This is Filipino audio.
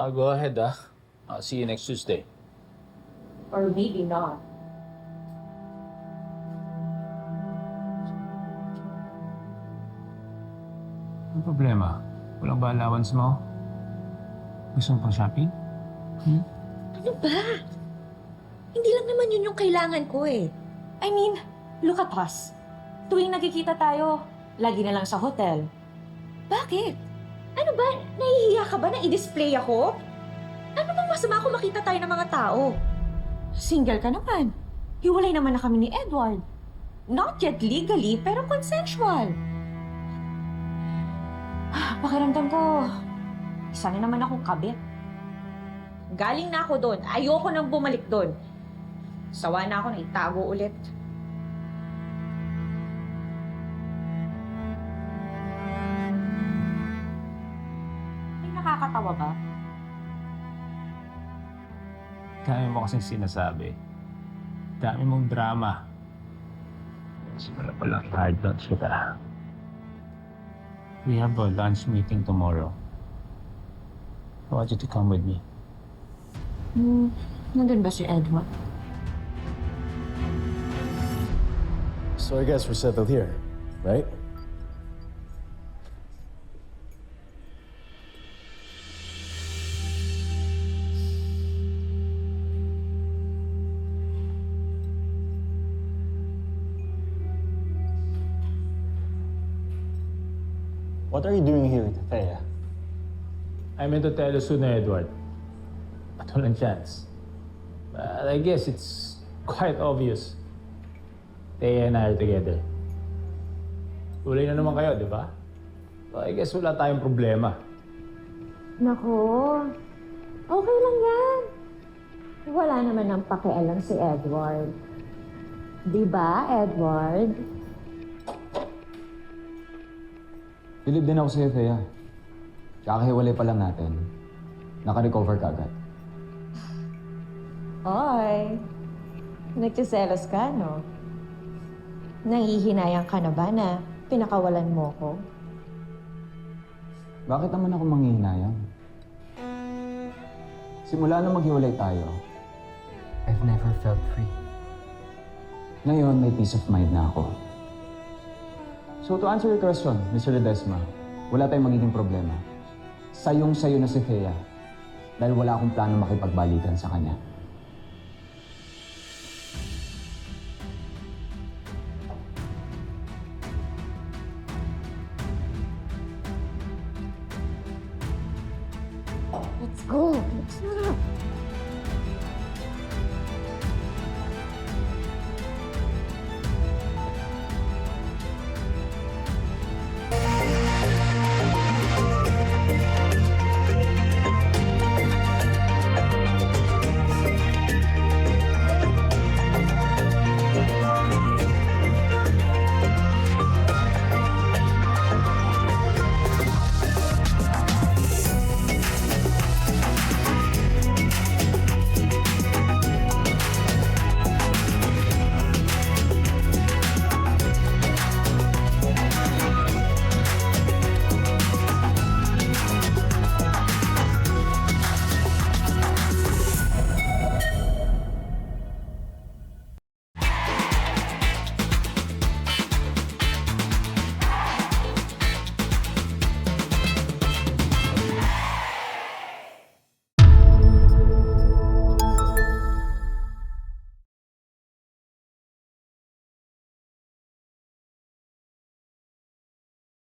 Go ahead, ah. I'll see you next Tuesday. Or maybe not. Ano problema? Walang ba allowance mo? Gusto mo pang shopping? Ano ba? Hindi lang naman yun yung kailangan ko eh. I mean, look at us. Tuwing nagkikita tayo, lagi na lang sa hotel. Bakit? Ano ba? Nahihiya ka ba na i-display ako? Ano bang masama kung makita tayo ng mga tao? Single ka naman. Hiwalay naman na kami ni Edward. Not yet legally, pero consensual. Pakiramdam ko, isa na naman akong kabit. Galing na ako doon. Ayoko nang bumalik doon. Sawa na ako na itago ulit. May nakakatawa ba? Dami mo kasing sinasabi. Dami mong drama. Simula pa lang hard not kita. We have a lunch meeting tomorrow. I want you to come with me. Nandun ba si Edward? So I guess we're settled here, right? What are you doing here with Thea? I meant to tell you soon, Edward. But walang chance. But I guess it's quite obvious. Thea and I are together. Ulay na naman kayo, di ba? So I guess wala tayong problema. Nako, okay lang yan. Wala naman ng pakialam si Edward. Di ba, Edward? Bilib din ako sa'yo, Thea. Kakahiwalay pa lang natin. Naka-recover ka agad. Oy, nagsiselos ka, no? Nangihinayang ka na ba na pinakawalan mo ko? Bakit naman ako manghihinayang? Simula nung maghiwalay tayo, I've never felt free. Ngayon, may peace of mind na ako. So to answer your question, Mr. Ledesma, wala tayong magiging problema. Sayong-sayo na si Thea dahil wala akong plano makipagbalikan sa kanya. Let's go. Let's go.